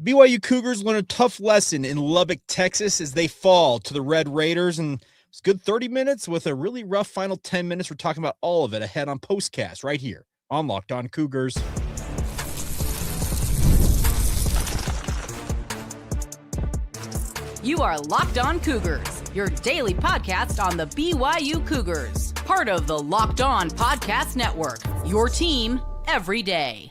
BYU Cougars learn a tough lesson in Lubbock, Texas as they fall to the Red Raiders. And it's a good 30 minutes with a really rough final 10 minutes. We're talking about all of it ahead on Postcast right here on Locked On Cougars. You are Locked On Cougars, your daily podcast on the BYU Cougars. Part of the Locked On Podcast Network, your team every day.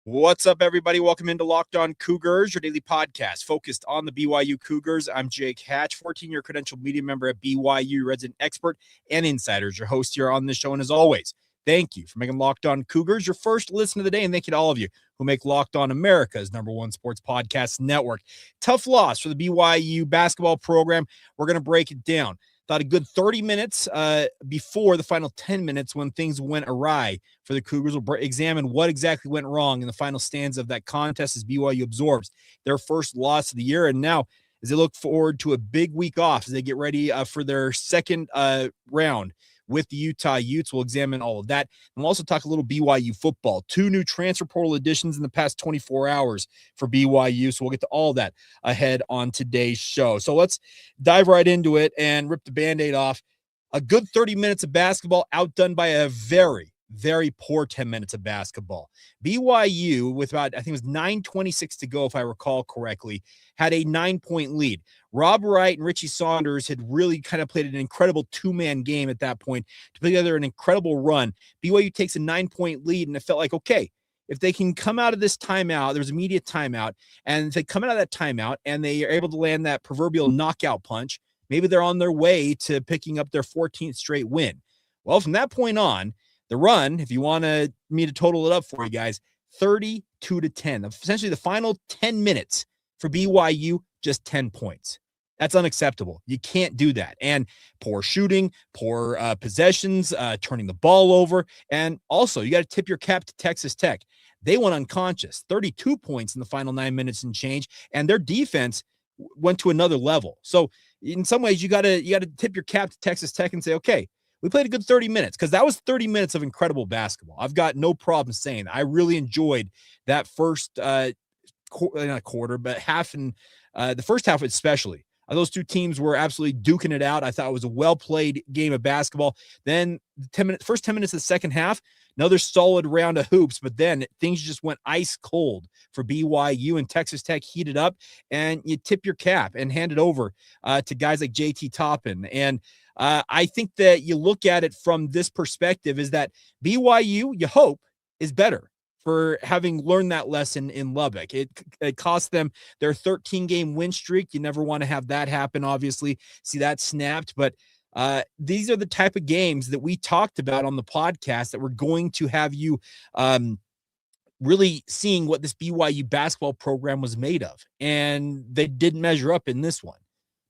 What's up, everybody? Welcome into Locked On Cougars, your daily podcast focused on the BYU Cougars. I'm Jake Hatch, 14-year credentialed media member at BYU, resident expert and insiders, your host here on this show. And as always, thank you for making Locked On Cougars your first listen of the day. And thank you to all of you who make Locked On America's #1 sports podcast network. Tough loss for the BYU basketball program. We're going to break it down. Thought a good 30 minutes before the final 10 minutes when things went awry for the Cougars. We'll examine what exactly went wrong in the final stanza of that contest as BYU absorbs their first loss of the year. And now, as they look forward to a big week off, as they get ready for their second round with the Utah Utes, we'll examine all of that. And we'll also talk a little BYU football. 2 new transfer portal additions in the past 24 hours for BYU. So we'll get to all that ahead on today's show. So let's dive right into it and rip the Band-Aid off. A good 30 minutes of basketball outdone by a very poor 10 minutes of basketball. BYU, with about, I think it was 9:26 to go, if I recall correctly, had a 9-point lead. Rob Wright and Richie Saunders had really kind of played an incredible two-man game at that point to put together an incredible run. BYU takes a 9-point lead, and it felt like, okay, if they can come out of this timeout, there was immediate timeout, and if they come out of that timeout and they are able to land that proverbial knockout punch, maybe they're on their way to picking up their 14th straight win. Well, from that point on, the run, if you want me to total it up for you guys, 32-10. Essentially, the final 10 minutes for BYU, just 10 points. That's unacceptable. You can't do that. And poor shooting, poor possessions, turning the ball over. And also, you got to tip your cap to Texas Tech. They went unconscious, 32 points in the final 9 minutes and change, and their defense went to another level. So in some ways, you got to tip your cap to Texas Tech and say, okay, we played a good 30 minutes because that was 30 minutes of incredible basketball. I've got no problem saying that. I really enjoyed that first not quarter, but half and the first half especially. Those two teams were absolutely duking it out. I thought it was a well-played game of basketball. Then the first 10 minutes of the second half, another solid round of hoops, but then things just went ice cold for BYU, and Texas Tech heated up, and you tip your cap and hand it over to guys like JT Toppin. And I think that you look at it from this perspective is that BYU, you hope, is better for having learned that lesson in Lubbock. It cost them their 13-game win streak. You never want to have that happen, obviously. See that snapped. But these are the type of games that we talked about on the podcast that we're going to have you really seeing what this BYU basketball program was made of. And they didn't measure up in this one.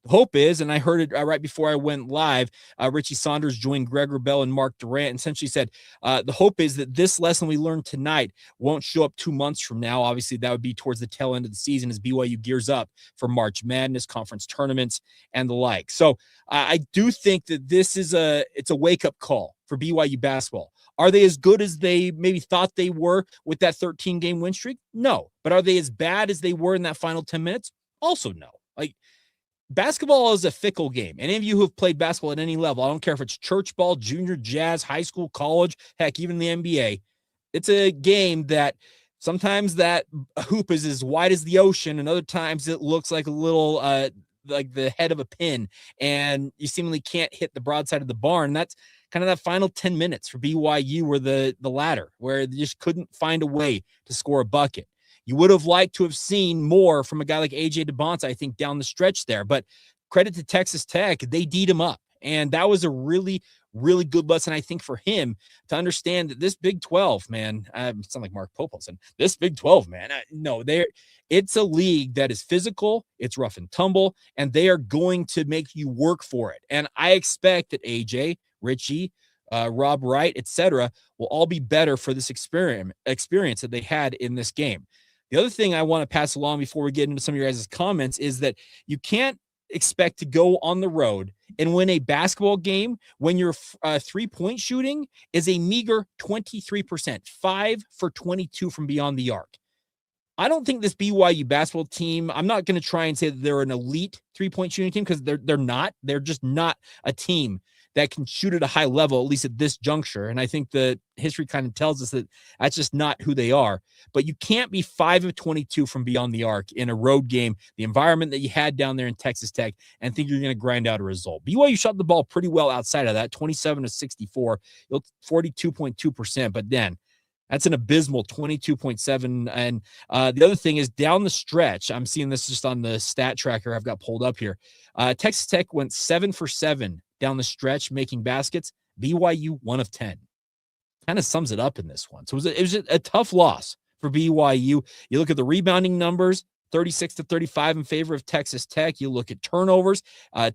Hope is, and I heard it right before I went live, Richie Saunders joined Greg Wrubell and Mark Durant and essentially said, the hope is that this lesson we learned tonight won't show up 2 months from now. Obviously, that would be towards the tail end of the season as BYU gears up for March Madness, conference tournaments, and the like. So I do think that it's a wake-up call for BYU basketball. Are they as good as they maybe thought they were with that 13-game win streak? No. But are they as bad as they were in that final 10 minutes? Also no. Basketball is a fickle game. Any of you who have played basketball at any level, I don't care if it's church ball, junior, jazz, high school, college, heck, even the NBA, it's a game that sometimes that hoop is as wide as the ocean, and other times it looks like a little like the head of a pin, and you seemingly can't hit the broadside of the barn. That's kind of that final 10 minutes for BYU were the latter, where they just couldn't find a way to score a bucket. You would have liked to have seen more from a guy like A.J. DeBonta, I think, down the stretch there. But credit to Texas Tech, they D'd him up. And that was a really, really good lesson, I think, for him to understand that this Big 12, man, it sounds like Mark Popelson, this Big 12, man, it's a league that is physical, it's rough and tumble, and they are going to make you work for it. And I expect that A.J., Richie, Rob Wright, etc., will all be better for this experience that they had in this game. The other thing I want to pass along before we get into some of your guys' comments is that you can't expect to go on the road and win a basketball game when your three-point shooting is a meager 23%, 5 for 22 from beyond the arc. I don't think this BYU basketball team, I'm not going to try and say that they're an elite three-point shooting team because they're not. They're just not a team that can shoot at a high level, at least at this juncture. And I think the history kind of tells us that that's just not who they are. But you can't be 5 of 22 from beyond the arc in a road game, the environment that you had down there in Texas Tech, and think you're going to grind out a result. BYU shot the ball pretty well outside of that, 27 to 64, 42.2%. But then that's an abysmal 22.7. And the other thing is down the stretch, I'm seeing this just on the stat tracker I've got pulled up here. Texas Tech went 7 for 7 down the stretch, making baskets. BYU 1 of 10. Kind of sums it up in this one. So it was a tough loss for BYU. You look at the rebounding numbers, 36 to 35 in favor of Texas Tech. You look at turnovers,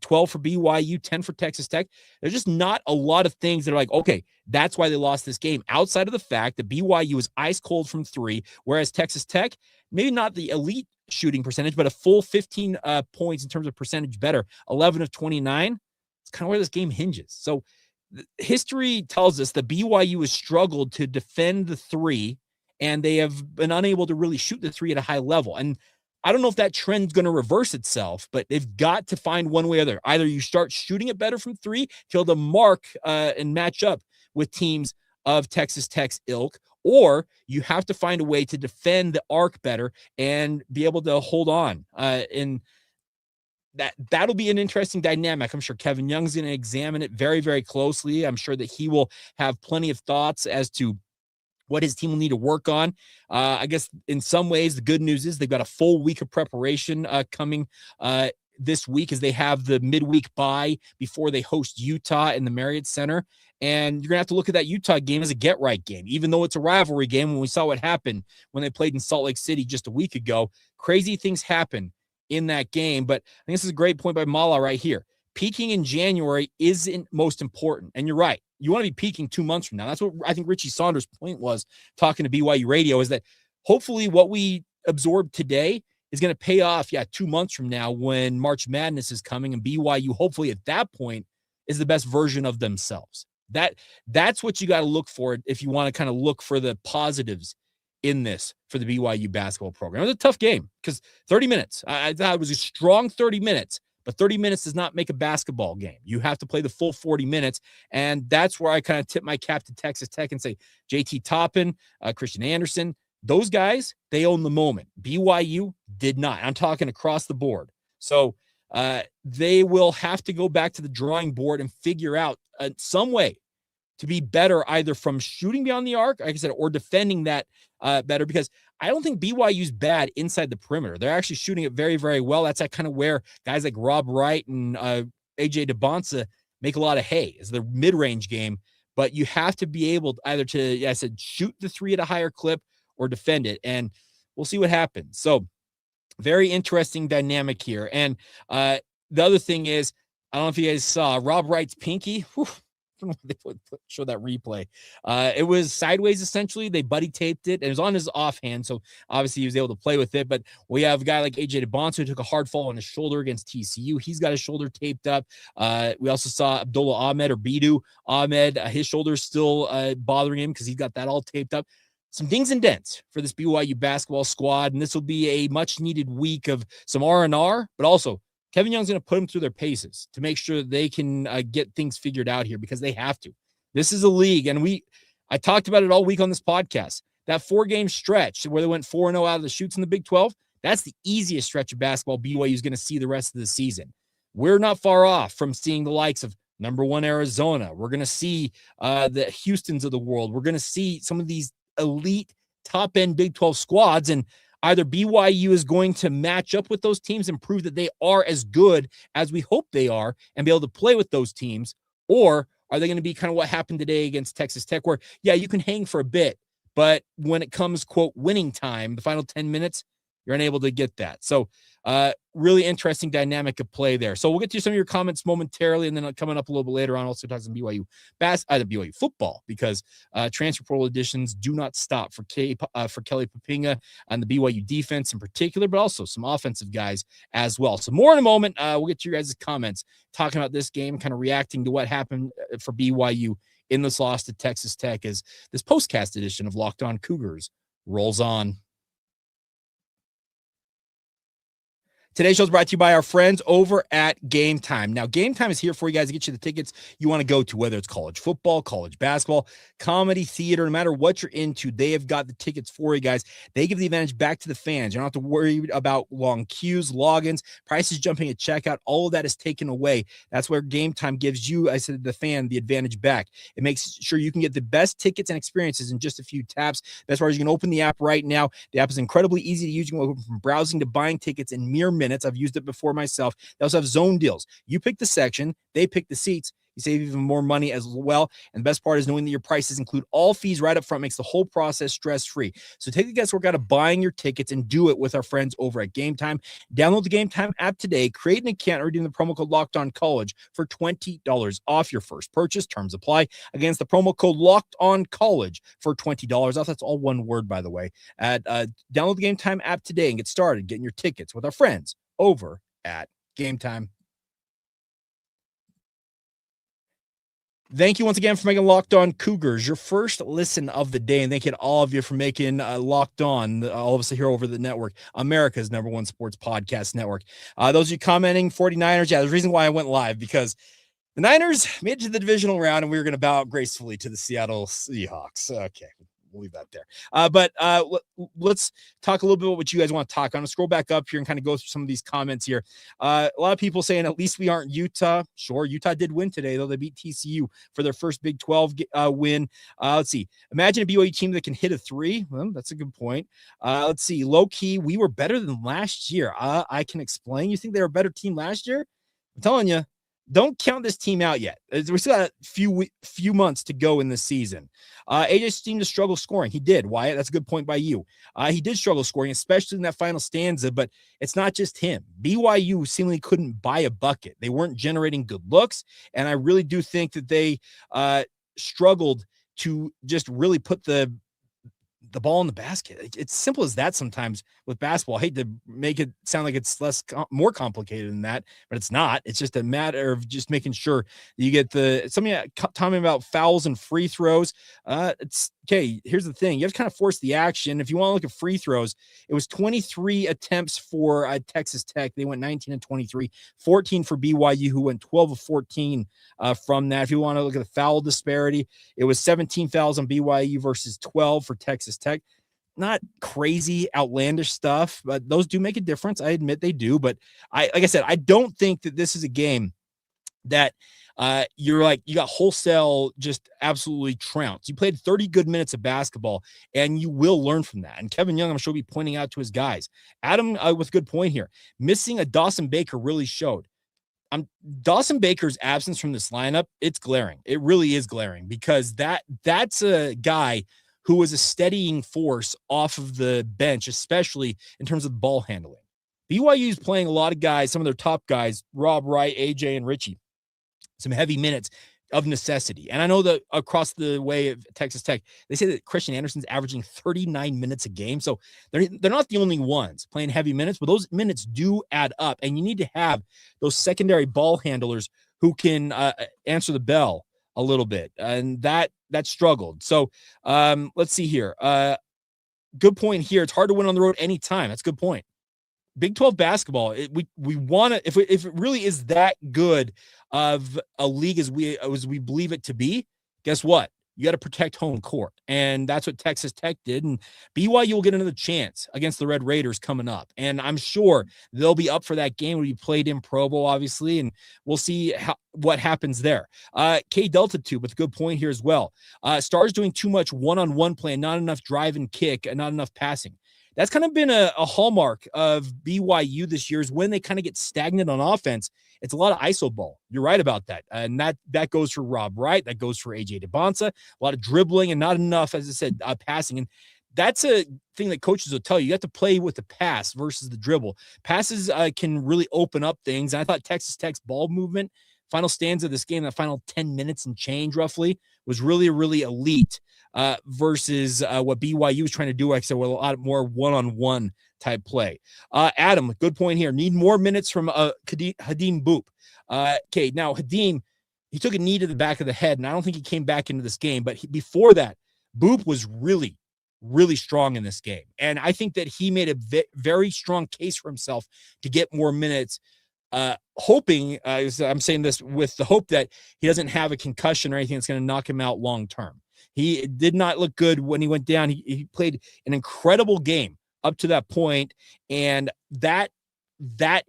12 for BYU, 10 for Texas Tech. There's just not a lot of things that are like, okay, that's why they lost this game, outside of the fact that BYU was ice cold from three, whereas Texas Tech, maybe not the elite shooting percentage, but a full 15 points in terms of percentage better, 11 of 29. It's kind of where this game hinges. So history tells us that BYU has struggled to defend the three, and they have been unable to really shoot the three at a high level. And I don't know if that trend's going to reverse itself, but they've got to find one way or the other. Either you start shooting it better from three, to be able to mark and match up with teams of Texas Tech's ilk, or you have to find a way to defend the arc better and be able to hold on. And that'll be an interesting dynamic. I'm sure Kevin Young's going to examine it very, very closely. I'm sure that he will have plenty of thoughts as to what his team will need to work on. I guess in some ways, the good news is they've got a full week of preparation coming this week, as they have the midweek bye before they host Utah in the Marriott Center. And you're going to have to look at that Utah game as a get-right game, even though it's a rivalry game. When we saw what happened when they played in Salt Lake City just a week ago, crazy things happen in that game. But I think this is a great point by Mala right here. Peaking in January isn't most important. And you're right. You want to be peaking 2 months from now. That's what I think Richie Saunders' point was talking to BYU Radio, is that hopefully what we absorb today is going to pay off, 2 months from now when March Madness is coming, and BYU hopefully at that point is the best version of themselves. That's what you got to look for if you want to kind of look for the positives in this for the BYU basketball program. It was a tough game because 30 minutes. I thought it was a strong 30 minutes. But 30 minutes does not make a basketball game. You have to play the full 40 minutes. And that's where I kind of tip my cap to Texas Tech and say, JT Toppin, Christian Anderson, those guys, they own the moment. BYU did not. I'm talking across the board. So they will have to go back to the drawing board and figure out some way to be better, either from shooting beyond the arc, like I said, or defending that better, because I don't think BYU's bad inside the perimeter. They're actually shooting it very, very well. That's kind of where guys like Rob Wright and AJ DeBonsa make a lot of hay, is their mid-range game. But you have to be able to either to, I said, shoot the three at a higher clip or defend it. And we'll see what happens. So very interesting dynamic here. And the other thing is, I don't know if you guys saw Rob Wright's pinky. Whew, I don't know if they show that replay. It was sideways, essentially. They buddy taped it, and it was on his offhand, so obviously he was able to play with it. But we have a guy like AJ DeBonsa who took a hard fall on his shoulder against TCU. He's got his shoulder taped up. We also saw Abdullah Ahmed, or Bidu Ahmed. His shoulder's still bothering him because he's got that all taped up. Some dings and dents for this BYU basketball squad, and this will be a much-needed week of some R&R, but also Kevin Young's going to put them through their paces to make sure they can get things figured out here, because they have to. This is a league, and I talked about it all week on this podcast. That 4-game stretch where they went 4-0 out of the chutes in the Big 12, that's the easiest stretch of basketball BYU is going to see the rest of the season. We're not far off from seeing the likes of number 1 Arizona. We're going to see the Houstons of the world. We're going to see some of these elite top-end Big 12 squads, and either BYU is going to match up with those teams and prove that they are as good as we hope they are and be able to play with those teams, or are they going to be kind of what happened today against Texas Tech, where, you can hang for a bit, but when it comes, quote, winning time, the final 10 minutes, you're unable to get that. So really interesting dynamic of play there. So we'll get to some of your comments momentarily, and then coming up a little bit later on, also talk some BYU BYU football, because transfer portal additions do not stop for Kelly Papinga and the BYU defense in particular, but also some offensive guys as well. So more in a moment. We'll get to your guys' comments talking about this game, kind of reacting to what happened for BYU in this loss to Texas Tech, as this postcast edition of Locked On Cougars rolls on. Today's show is brought to you by our friends over at Game Time. Now, Game Time is here for you guys to get you the tickets you want to go to, whether it's college football, college basketball, comedy, theater, no matter what you're into, they have got the tickets for you guys. They give the advantage back to the fans. You don't have to worry about long queues, logins, prices jumping at checkout. All of that is taken away. That's where Game Time gives you, I said, the fan, the advantage back. It makes sure you can get the best tickets and experiences in just a few taps. Best part is you can open the app right now. The app is incredibly easy to use. You can go from browsing to buying tickets in mere minutes. I've used it before myself. They also have zone deals. You pick the section, they pick the seats. You save even more money as well. And the best part is knowing that your prices include all fees right up front, makes the whole process stress-free. So take the guesswork out of buying your tickets and do it with our friends over at Game Time. Download the Game Time app today, create an account, and redeem the promo code Locked On College for $20 off your first purchase. Terms apply. Against the promo code Locked On College for $20 off. That's all one word, by the way. Download the Game Time app today and get started getting your tickets with our friends over at Game Time. Thank you once again for making Locked On Cougars your first listen of the day. And thank you to all of you for making Locked On, all of us here over the network, America's #1 sports podcast network. Those of you commenting, 49ers, there's a reason why I went live, because the Niners made it to the divisional round and we were going to bow out gracefully to the Seattle Seahawks. Okay. We'll leave that there. But let's talk a little bit about what you guys want to talk. I'm going to scroll back up here and kind of go through some of these comments here. A lot of people saying at least we aren't Utah. Sure, Utah did win today, though. They beat TCU for their first Big 12 win. Let's see. Imagine a BYU team that can hit a three. Well, that's a good point. Let's see. Low key, we were better than last year. I can explain. You think they were a better team last year? I'm telling you. Don't count this team out yet. We still got a few months to go in the season. AJ seemed to struggle scoring. He did, Wyatt. That's a good point by you. He did struggle scoring, especially in that final stanza, but it's not just him. BYU seemingly couldn't buy a bucket. They weren't generating good looks, and I really do think that they struggled to just really put the ball in the basket. It's simple as that sometimes with basketball. I hate to make it sound like it's more complicated than that, but it's not. It's just a matter of just making sure that you get something talking about fouls and free throws. It's okay. Here's the thing. You have to kind of force the action. If you want to look at free throws, it was 23 attempts for Texas Tech. They went 19 and 23, 14 for BYU, who went 12 of 14 from that. If you want to look at the foul disparity, it was 17 fouls on BYU versus 12 for Texas Tech. Not crazy, outlandish stuff, but those do make a difference. I admit they do, but like I said, I don't think that this is a game that you got wholesale just absolutely trounced. You played 30 good minutes of basketball, and you will learn from that. And Kevin Young, I'm sure, will be pointing out to his guys. Adam with a good point here. Missing a Dawson Baker really showed. Dawson Baker's absence from this lineup, it's glaring. It really is glaring, because that's a guy who was a steadying force off of the bench, especially in terms of ball handling. BYU is playing a lot of guys, some of their top guys, Rob Wright, AJ, and Richie, some heavy minutes of necessity. And I know that across the way of Texas Tech, they say that Christian Anderson's averaging 39 minutes a game. So they're not the only ones playing heavy minutes, but those minutes do add up. And you need to have those secondary ball handlers who can answer the bell a little bit. And that struggled. So let's see here. Good point here. It's hard to win on the road anytime. That's a good point. Big 12 basketball, we want to, if it really is that good of a league as we believe it to be, guess what? You got to protect home court. And that's what Texas Tech did. And BYU will get another chance against the Red Raiders coming up. And I'm sure they'll be up for that game. Will be played in Provo, obviously. And we'll see what happens there. K Delta 2 with a good point here as well. Stars doing too much one-on-one play, not enough drive and kick, and not enough passing. That's kind of been a hallmark of BYU this year, is when they kind of get stagnant on offense. It's a lot of ISO ball. You're right about that. And that goes for Rob Wright. That goes for AJ DeBonsa. A lot of dribbling and not enough, as I said, passing. And that's a thing that coaches will tell you. You have to play with the pass versus the dribble. Passes can really open up things. And I thought Texas Tech's ball movement, final stanza of this game, the final 10 minutes and change roughly, was really, really elite versus what BYU was trying to do, like I said, with a lot more one-on-one type play. Adam, good point here. Need more minutes from Hadim Boop. Okay, now Hadim, he took a knee to the back of the head, and I don't think he came back into this game, but before that, Boop was really, really strong in this game. And I think that he made a very strong case for himself to get more minutes, hoping, I'm saying this with the hope that he doesn't have a concussion or anything that's going to knock him out long term. He did not look good when he went down. He played an incredible game up to that point, and that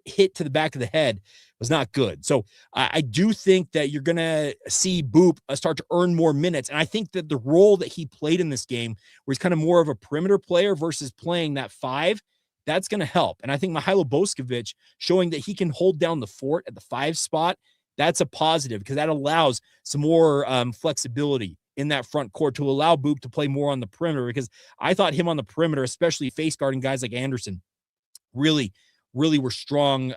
hit to the back of the head was not good. So I do think that you're going to see Boop start to earn more minutes. And I think that the role that he played in this game, where he's kind of more of a perimeter player versus playing that 5, that's going to help. And I think Mihailo Boskovic showing that he can hold down the fort at the 5 spot, that's a positive because that allows some more flexibility in that front court to allow Boop to play more on the perimeter, because I thought him on the perimeter, especially face guarding guys like Anderson, really were strong,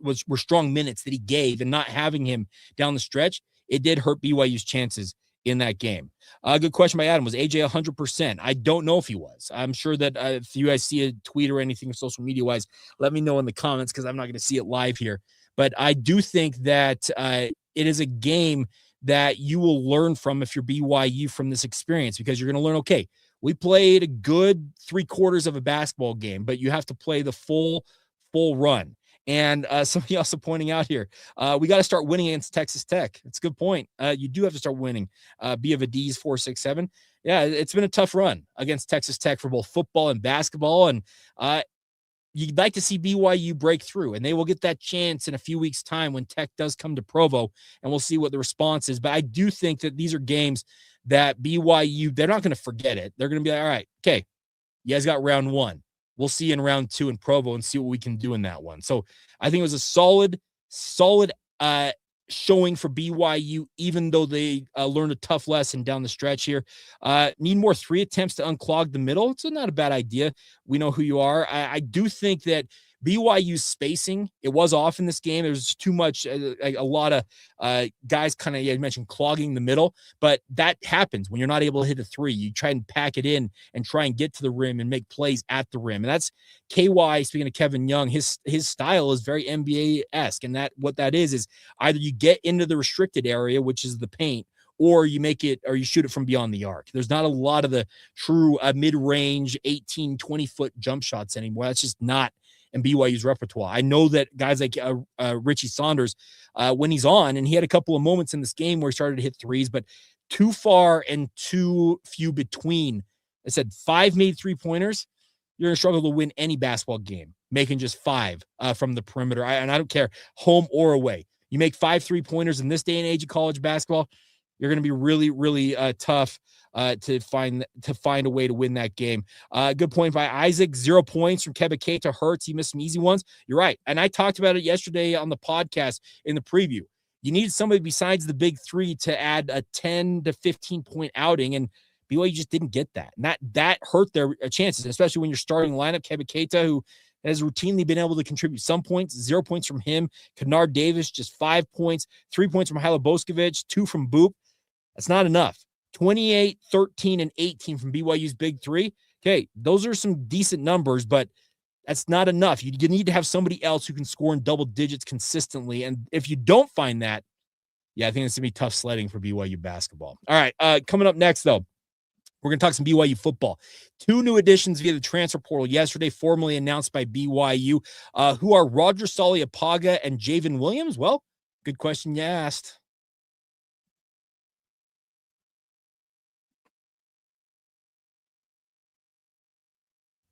were strong minutes that he gave, and not having him down the stretch, it did hurt BYU's chances in that game. Good question by Adam. Was AJ 100%? I don't know if he was. I'm sure that if you guys see a tweet or anything social media wise, let me know in the comments, because I'm not going to see it live here. But I do think that it is a game that you will learn from if you're BYU from this experience, because you're going to learn, okay, we played a good 3/4 of a basketball game, but you have to play the full run. And somebody also pointing out here, we got to start winning against Texas Tech. It's a good point. You do have to start winning. B of a D's 4-6-7. Yeah, it's been a tough run against Texas Tech for both football and basketball. And you'd like to see BYU break through, and they will get that chance in a few weeks' time when Tech does come to Provo, and we'll see what the response is. But I do think that these are games that BYU, they're not going to forget it. They're going to be like, all right, okay, you guys got round 1. We'll see you in round 2 in Provo and see what we can do in that one. So I think it was a solid showing for BYU, even though they learned a tough lesson down the stretch here. Need more 3 attempts to unclog the middle. It's not a bad idea. We know who you are. I do think that BYU's spacing, it was off in this game. There's too much, a lot of guys kind of, you mentioned clogging the middle, but that happens when you're not able to hit a 3. You try and pack it in and try and get to the rim and make plays at the rim. And that's KY, speaking of Kevin Young, his style is very NBA-esque. And what that is either you get into the restricted area, which is the paint, or you make it, or you shoot it from beyond the arc. There's not a lot of the true mid-range 18, 20-foot jump shots anymore. That's just not in BYU's repertoire. I know that guys like Richie Saunders, when he's on, and he had a couple of moments in this game where he started to hit 3s, but too far and too few between. I said 5 made 3-pointers. You're going to struggle to win any basketball game, making just 5 from the perimeter. And I don't care, home or away. You make 5 3-pointers in this day and age of college basketball, you're going to be really, really tough to find a way to win that game. Good point by Isaac. 0 points from Kebake to Hurts. He missed some easy ones. You're right. And I talked about it yesterday on the podcast in the preview. You need somebody besides the big 3 to add a 10 to 15-point outing, and BYU just didn't get that. And that hurt their chances, especially when you're starting lineup. Kebake, who has routinely been able to contribute some points, 0 points from him. Kennard Davis, just 5 points, 3 points from Mihailo Boskovic, 2 from Boop. That's not enough. 28, 13, and 18 from BYU's big 3. Okay, those are some decent numbers, but that's not enough. You need to have somebody else who can score in double digits consistently. And if you don't find that, yeah, I think it's going to be tough sledding for BYU basketball. All right, coming up next, though, we're going to talk some BYU football. 2 new additions via the transfer portal yesterday, formally announced by BYU, who are Roger Saliapaga and Javen Williams. Well, good question you asked.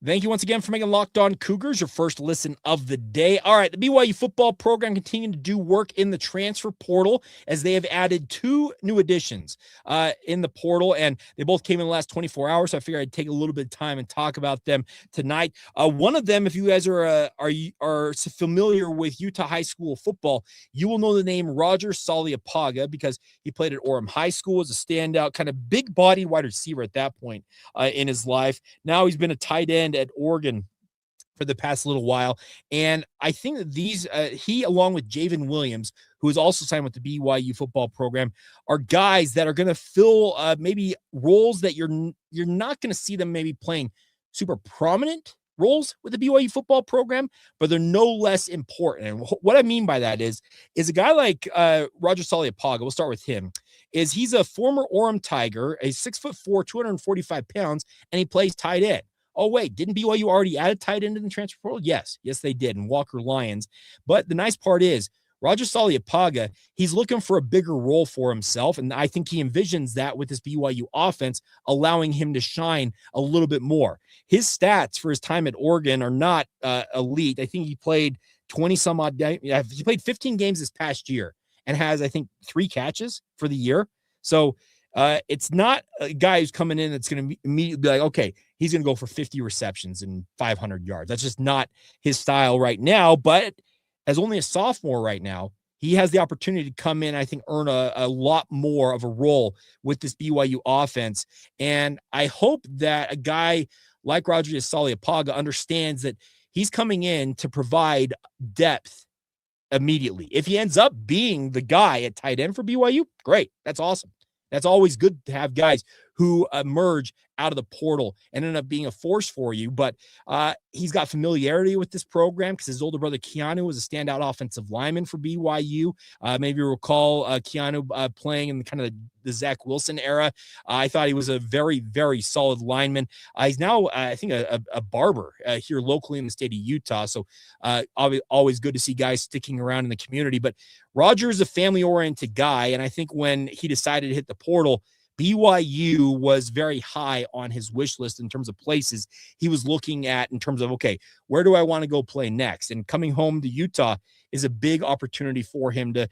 Thank you once again for making Locked On Cougars your first listen of the day. All right, the BYU football program continuing to do work in the transfer portal as they have added 2 new additions in the portal, and they both came in the last 24 hours, so I figured I'd take a little bit of time and talk about them tonight. One of them, if you guys are familiar with Utah high school football, you will know the name Roger Saliapaga because he played at Orem High School as a standout, kind of big-bodied wide receiver at that point in his life. Now he's been a tight end at Oregon for the past little while. And I think that these, he, along with Javen Williams, who is also signed with the BYU football program, are guys that are going to fill maybe roles that you're not going to see them maybe playing super prominent roles with the BYU football program, but they're no less important. And what I mean by that is a guy like Roger Saliapaga, we'll start with him, is he's a former Orem Tiger, a 6'4", 245 pounds, and he plays tight end. Oh, wait, didn't BYU already add a tight end in the transfer portal? Yes, they did, and Walker Lyons. But the nice part is, Roger Saliapaga, he's looking for a bigger role for himself, and I think he envisions that with this BYU offense, allowing him to shine a little bit more. His stats for his time at Oregon are not elite. I think he played 20-some-odd games. He played 15 games this past year and has, I think, 3 catches for the year. So it's not a guy who's coming in that's going to immediately be like, okay, he's going to go for 50 receptions and 500 yards. That's just not his style right now, but as only a sophomore right now, he has the opportunity to come in, I think, earn a lot more of a role with this BYU offense. And I hope that a guy like Roger Saliapaga understands that he's coming in to provide depth immediately. If he ends up being the guy at tight end for BYU, great. That's awesome. That's always good to have guys who emerge out of the portal and end up being a force for you. But he's got familiarity with this program because his older brother Keanu was a standout offensive lineman for BYU. Maybe you recall Keanu playing in kind of the Zach Wilson era. I thought he was a very, very solid lineman. He's now, I think, a barber here locally in the state of Utah. So always good to see guys sticking around in the community. But Roger is a family-oriented guy, and I think when he decided to hit the portal, BYU was very high on his wish list in terms of places he was looking at in terms of, okay, where do I want to go play next? And coming home to Utah is a big opportunity for him to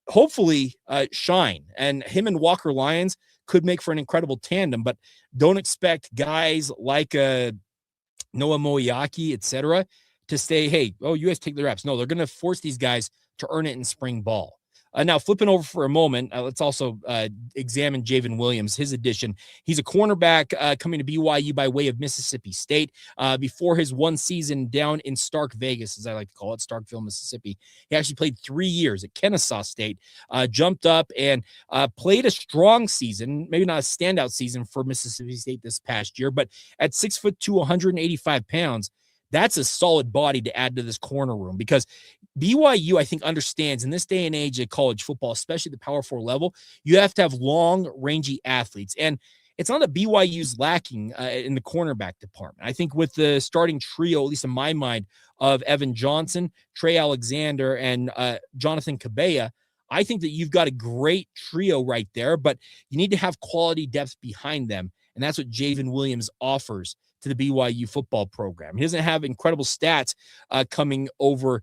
hopefully shine. And him and Walker Lyons could make for an incredible tandem, but don't expect guys like Noah Moiaki, et cetera, to say, hey, you guys take the reps. No, they're going to force these guys to earn it in spring ball. Now, flipping over for a moment, let's also examine Javen Williams, his addition. He's a cornerback coming to BYU by way of Mississippi State. Before his one season down in Stark Vegas, as I like to call it, Starkville, Mississippi, he actually played 3 years at Kennesaw State, jumped up and played a strong season, maybe not a standout season for Mississippi State this past year, but at 6'2", 185 pounds, that's a solid body to add to this corner room because BYU, I think, understands in this day and age of college football, especially the Power 4 level, you have to have long, rangy athletes. And it's not that BYU's lacking in the cornerback department. I think with the starting trio, at least in my mind, of Evan Johnson, Trey Alexander, and Jonathan Cabella, I think that you've got a great trio right there, but you need to have quality depth behind them. And that's what Javen Williams offers to the BYU football program. He doesn't have incredible stats coming over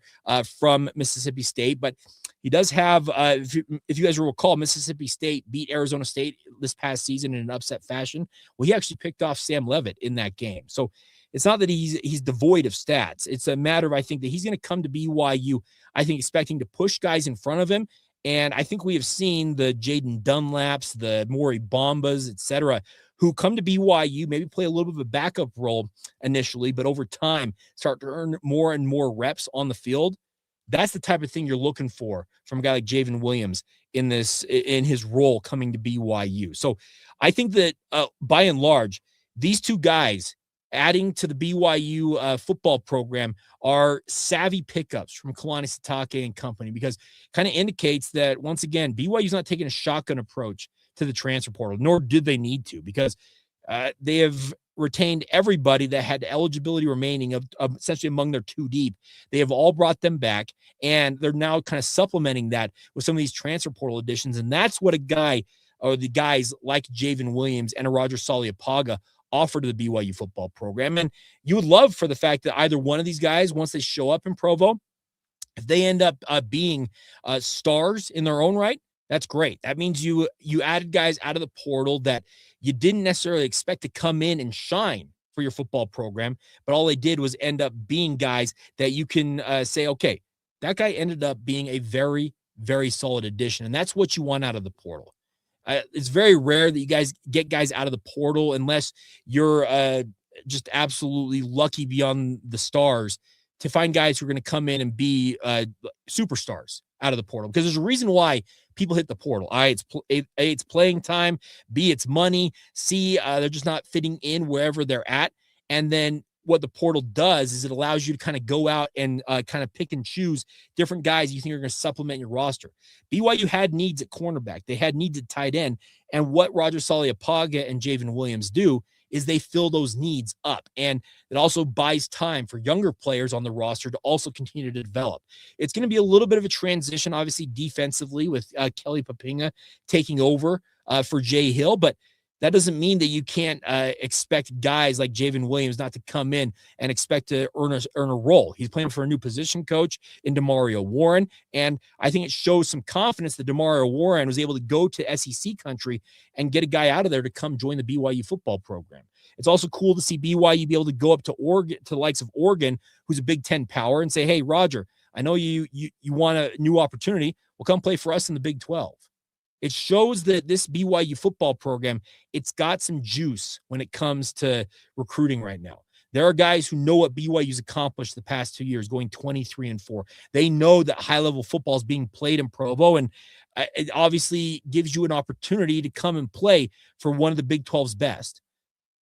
from Mississippi State, but he does have, if you guys recall, Mississippi State beat Arizona State this past season in an upset fashion. Well, he actually picked off Sam Leavitt in that game. So it's not that he's devoid of stats. It's a matter of, I think, that he's going to come to BYU, I think, expecting to push guys in front of him. And I think we have seen the Jaden Dunlaps, the Maury Bombas, et cetera, who come to BYU, maybe play a little bit of a backup role initially, but over time start to earn more and more reps on the field. That's the type of thing you're looking for from a guy like Javen Williams in his role coming to BYU. So I think that by and large, these two guys adding to the BYU football program are savvy pickups from Kalani Sitake and company, because kind of indicates that, once again, BYU's not taking a shotgun approach to the transfer portal, nor did they need to, because they have retained everybody that had eligibility remaining of essentially among their 2 deep. They have all brought them back, and they're now kind of supplementing that with some of these transfer portal additions. And that's what a guy, or the guys like Javen Williams and a Roger Saliapaga, offer to the BYU football program. And you would love for the fact that either one of these guys, once they show up in Provo, if they end up being stars in their own right, that's great. That means you added guys out of the portal that you didn't necessarily expect to come in and shine for your football program, but all they did was end up being guys that you can say, okay, that guy ended up being a very, very solid addition. And that's what you want out of the portal. It's very rare that you guys get guys out of the portal unless you're just absolutely lucky beyond the stars to find guys who are going to come in and be superstars out of the portal, because there's a reason why people hit the portal. It's playing time. B, it's money. C, they're just not fitting in wherever they're at. And then what the portal does is it allows you to kind of go out and kind of pick and choose different guys you think are going to supplement your roster. BYU had needs at cornerback. They had needs at tight end. And what Roger Saliapaga and Javen Williams do is they fill those needs up. And it also buys time for younger players on the roster to also continue to develop. It's going to be a little bit of a transition, obviously, defensively with Kelly Papinga taking over for Jay Hill, but that doesn't mean that you can't expect guys like Javen Williams not to come in and expect to earn a role. He's playing for a new position coach in DeMario Warren, and I think it shows some confidence that DeMario Warren was able to go to SEC country and get a guy out of there to come join the BYU football program. It's also cool to see BYU be able to go up to Oregon, to the likes of Oregon, who's a Big Ten power, and say, "Hey, Roger, I know you want a new opportunity. Well, come play for us in the Big 12." It shows that this BYU football program, it's got some juice when it comes to recruiting right now. There are guys who know what BYU's accomplished the past 2 years, going 23-4. They know that high-level football is being played in Provo, and it obviously gives you an opportunity to come and play for one of the Big 12's best.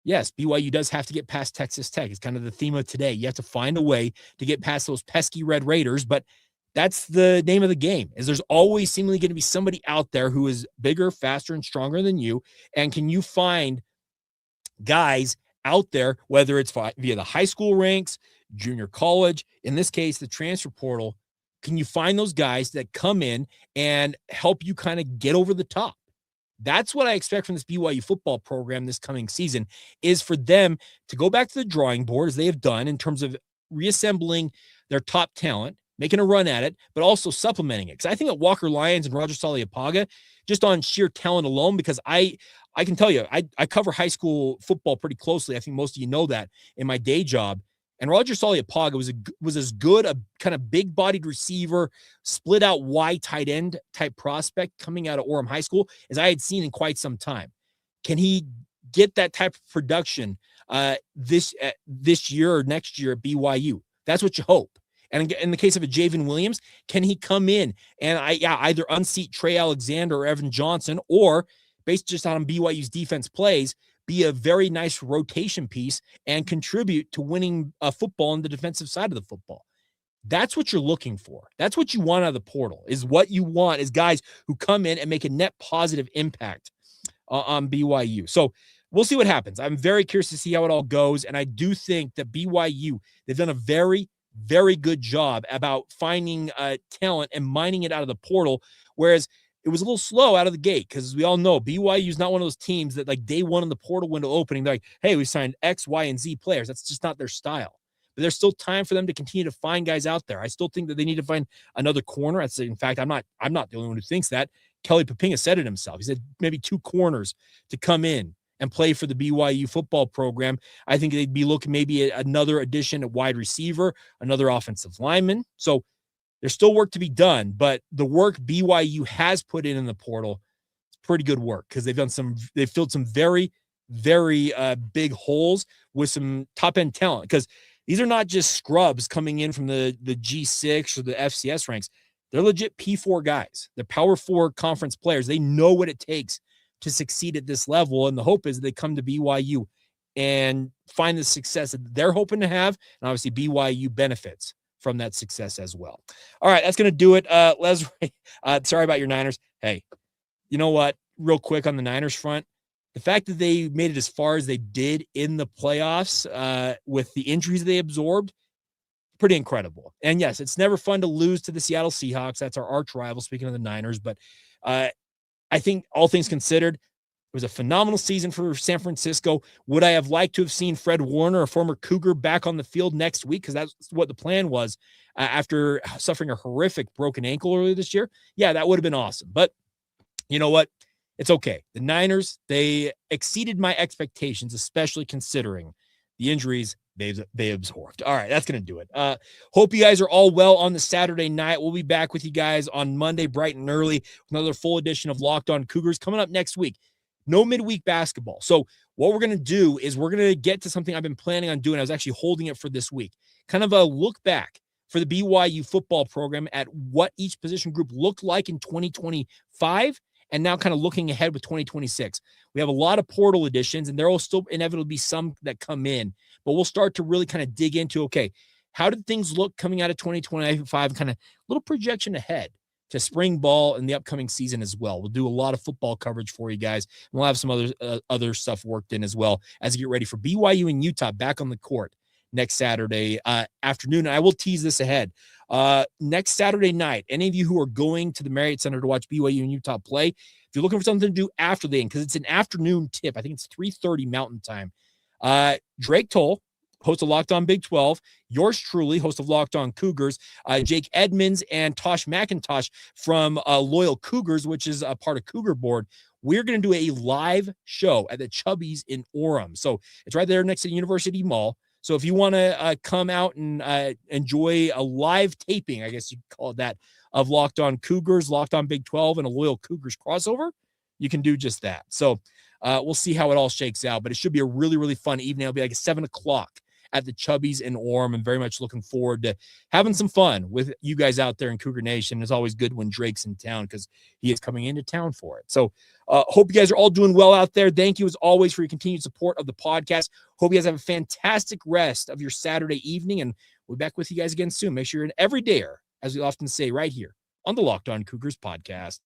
Yes, BYU does have to get past Texas Tech. It's kind of the theme of today. You have to find a way to get past those pesky Red Raiders, but that's the name of the game, is there's always seemingly going to be somebody out there who is bigger, faster, and stronger than you. And can you find guys out there, whether it's via the high school ranks, junior college, in this case, the transfer portal, can you find those guys that come in and help you kind of get over the top? That's what I expect from this BYU football program this coming season, is for them to go back to the drawing board, as they have done in terms of reassembling their top talent, making a run at it, but also supplementing it. Because I think at Walker Lyons and Roger Saliapaga, just on sheer talent alone, because I can tell you, I cover high school football pretty closely. I think most of you know that in my day job. And Roger Saliapaga was as good a kind of big-bodied receiver, split out wide tight end type prospect coming out of Orem High School as I had seen in quite some time. Can he get that type of production this year or next year at BYU? That's what you hope. And in the case of a Javen Williams, can he come in and either unseat Trey Alexander or Evan Johnson, or based just on BYU's defense plays, be a very nice rotation piece and contribute to winning football on the defensive side of the football? That's what you're looking for. That's what you want out of the portal, is what you want is guys who come in and make a net positive impact on BYU. So we'll see what happens. I'm very curious to see how it all goes. And I do think that BYU, they've done a very, very good job about finding talent and mining it out of the portal, whereas it was a little slow out of the gate, because we all know BYU is not one of those teams that, like, day one in the portal window opening, they're like, hey, we signed X, Y, and Z players. That's just not their style. But there's still time for them to continue to find guys out there. I still think that they need to find another corner. In fact, I'm not the only one who thinks that. Kelly Papinga said it himself. He said maybe 2 corners to come in and play for the BYU football program. I think they'd be looking maybe at another addition at wide receiver, another offensive lineman. So there's still work to be done, but the work BYU has put in the portal, it's pretty good work, because they've filled some very, very big holes with some top end talent, because these are not just scrubs coming in from the G6 or the FCS ranks. They're legit P4 guys. They're Power 4 conference players. They know what it takes to succeed at this level. And the hope is that they come to BYU and find the success that they're hoping to have. And obviously BYU benefits from that success as well. All right, that's going to do it. Leslie, sorry about your Niners. Hey, you know what? Real quick on the Niners front, the fact that they made it as far as they did in the playoffs with the injuries they absorbed, pretty incredible. And yes, it's never fun to lose to the Seattle Seahawks. That's our arch rival, speaking of the Niners. But I think all things considered, it was a phenomenal season for San Francisco. Would I have liked to have seen Fred Warner, a former Cougar, back on the field next week? Because that's what the plan was after suffering a horrific broken ankle earlier this year. Yeah, that would have been awesome. But you know what? It's okay. The Niners, they exceeded my expectations, especially considering the injuries they absorbed. All right, that's going to do it. Hope you guys are all well on the Saturday night. We'll be back with you guys on Monday, bright and early, with another full edition of Locked On Cougars coming up next week. No midweek basketball. So what we're going to do is we're going to get to something I've been planning on doing. I was actually holding it for this week. Kind of a look back for the BYU football program at what each position group looked like in 2025 and now kind of looking ahead with 2026. We have a lot of portal additions, and there will still inevitably be some that come in, but we'll start to really kind of dig into, okay, how did things look coming out of 2025, kind of little projection ahead to spring ball and the upcoming season as well. We'll do a lot of football coverage for you guys. We'll have some other stuff worked in as well as you get ready for BYU and Utah back on the court next Saturday afternoon. And I will tease this ahead. Next Saturday night, any of you who are going to the Marriott Center to watch BYU and Utah play, if you're looking for something to do after the game, because it's an afternoon tip, I think it's 3:30 Mountain Time. Drake Toll, host of Locked On Big 12, yours truly, host of Locked On Cougars, Jake Edmonds and Tosh McIntosh from Loyal Cougars, which is a part of Cougar Board. We're going to do a live show at the Chubbies in Orem. So it's right there next to the University Mall. So if you want to come out and enjoy a live taping, I guess you could call it that, of Locked On Cougars, Locked On Big 12, and a Loyal Cougars crossover, you can do just that. So we'll see how it all shakes out, but it should be a really, really fun evening. It'll be like 7 o'clock at the Chubbies in Orem, and very much looking forward to having some fun with you guys out there in Cougar Nation. It's always good when Drake's in town because he is coming into town for it. So hope you guys are all doing well out there. Thank you as always for your continued support of the podcast. Hope you guys have a fantastic rest of your Saturday evening, and we'll be back with you guys again soon. Make sure you're an everydayer, as we often say, right here on the Locked On Cougars podcast.